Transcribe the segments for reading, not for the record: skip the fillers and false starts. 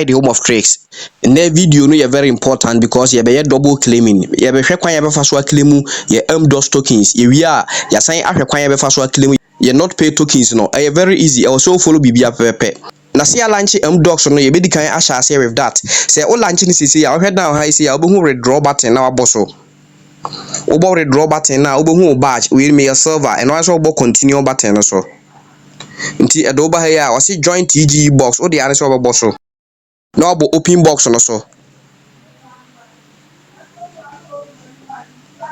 the home of tricks. In that video, no, you're very important because you're double claiming. You be hwe kwan you be fa so claim your MDOGS tokens. You are you sign ahwe kwan you be fa so claim your not pay tokens no. Very easy. Also follow bibia pepe. Na see ya launch MDOGS no, you be di kan ahya with that. Say o launch ni sisi ya hwe down high say ya obehu withdraw button na waboso. Obo withdraw button na obehu badge we me your server and also obo continue button so. Nti edo ba ya o say join TG box o de are so obo so. Na obo open box no so.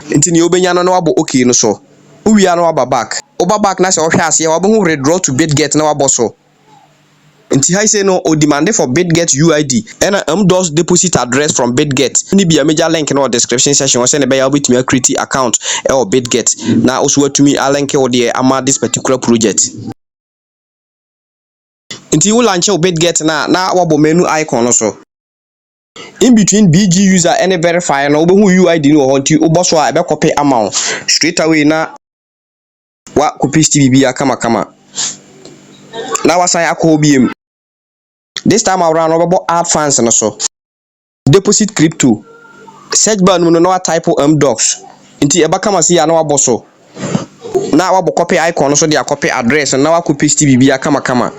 Nti ni obenya no wabo okay no so. Uwia no waba back. Oba back na say o hwe ase wabehu withdraw to Bitget na waboso. Nti I say no o demand for Bitget UID and MDOGS deposit address from Bitget. Ni bia major link no description section o say na be ya obetumi create account or Bitget. Na also watumi a link o de ama this particular project. Nti you launch o Bitget na wabo menu icon no so. In between BG user and verifier na obehu UID no ho nti oboso a be copy amount straight away na wa copy bibia kama. Na wasan akọ biem. This time around about add funds and so deposit crypto search bar no type MDOGS nti e ba kama si ya na waboso na wabo copy icon so dia copy address na wa copy bibia kama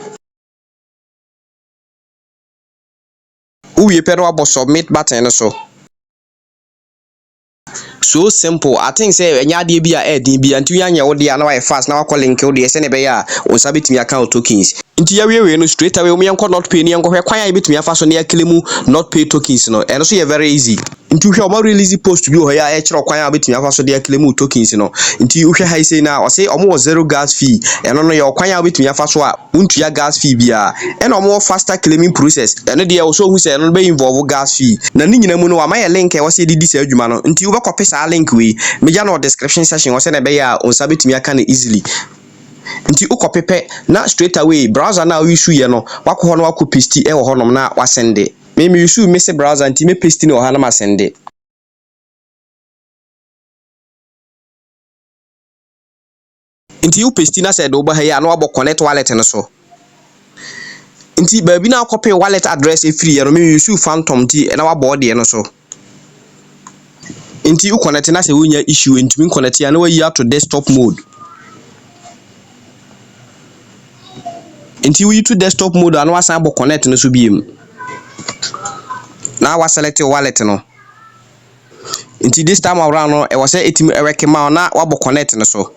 uwie pe na wabo submit button so simple. I think say enya de bia din bia nti yanya wo de na wa fast na wa call link wo de se ne be ya on sabitimi account tokens nti ya we no straight away we yanko not pay ni yanko hwe kwan ya bitimi afa so na ya claim not pay tokens no and so very easy nti hwe o ma release post bi o ya e kire kwan ya bitimi afa so de ya claim tokens no nti hwe high say na o say o mo zero gas fee and no ya kwan ya bitimi afa so a untu ya gas fee bia and o mo faster claiming process and de so hu say no be involve gas fee na ni nyina mu no wa ma ya link e wo say didi sa adwuma no nti wo be copy sa link we meja no description section wo say na be ya on sabitimi aka na easily. Nti ukopepe na straight away browser na issue ye no wako ho no wako paste e wo honom na wasende me issue me se browser nti me paste ni o ha na masende nti u paste na se do ba ha ya na wabo connect wallet no so nti ba bi na copy wallet address e free ye no me issue phantom nti na wabo de no so nti u connect na se wonya issue nti me connect ya na wa yi to desktop mode. Until we to desktop mode and was able connect no so biem. Now was select your wallet no. Until this time around no e was say it recommend na wabo connect no so.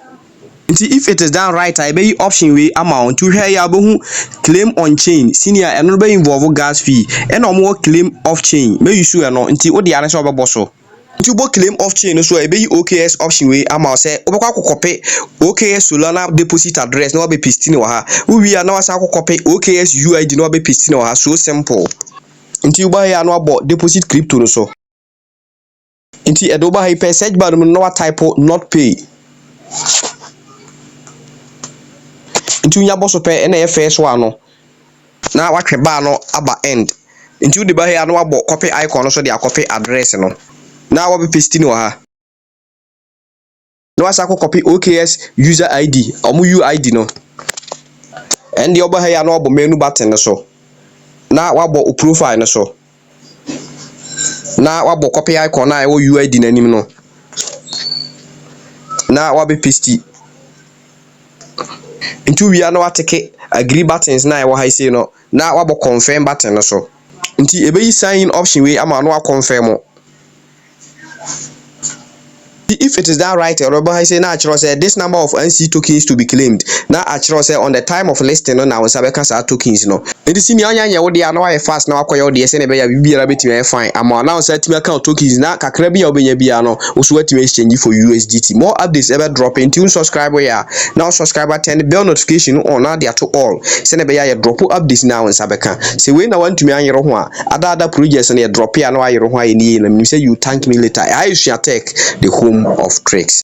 Until if it is done right I be option we amount to hear ya bohu claim on chain senior and no be involve gas fee and no more claim off chain. May you sure no until what the answer about so. Until bo claim off chain so e be OKS option we amount say obekwa copy OKS Solana deposit address no be paste ni wa ha we are now say copy OKS UID no be paste ni wa ha so simple. Until buy ya no about deposit crypto no so until e do buy per search bar no type not pay until nya boss pay na first one no na wa hwe bar no aba end until the buy ya no about copy icon no so dia copy address no na wa be paste ni wa ha no asa copy OKS user ID omu UID no and the oba ya no abo menu button no so na wabo profile no so na wabo copy icon na wo UID na nim no na wa be paste into we are no atake agree buttons na wo high say no na wabo confirm button no so nti ebe yi sign option we ama no confirm. If it is that right, I say na actually say this number of NC tokens to be claimed. Na actually say on the time of listing no na we sabe kasa tokens no. It is senior anya wo dia na why fast na akoye wo dia say na be ya bibia betimi fine. Ama na say timi account tokens na kakra bia obenya bia no wo so watimi exchange for USDT. More updates ever drop into subscribe here. Now subscriber turn the bell notification on na dia to all. Say na be ya drop updates now we sabe kan. Say we na want to me anyero ho a ada projects na drop ya na ayero ho a ni na me say you thank me later. I shall take the home of tricks.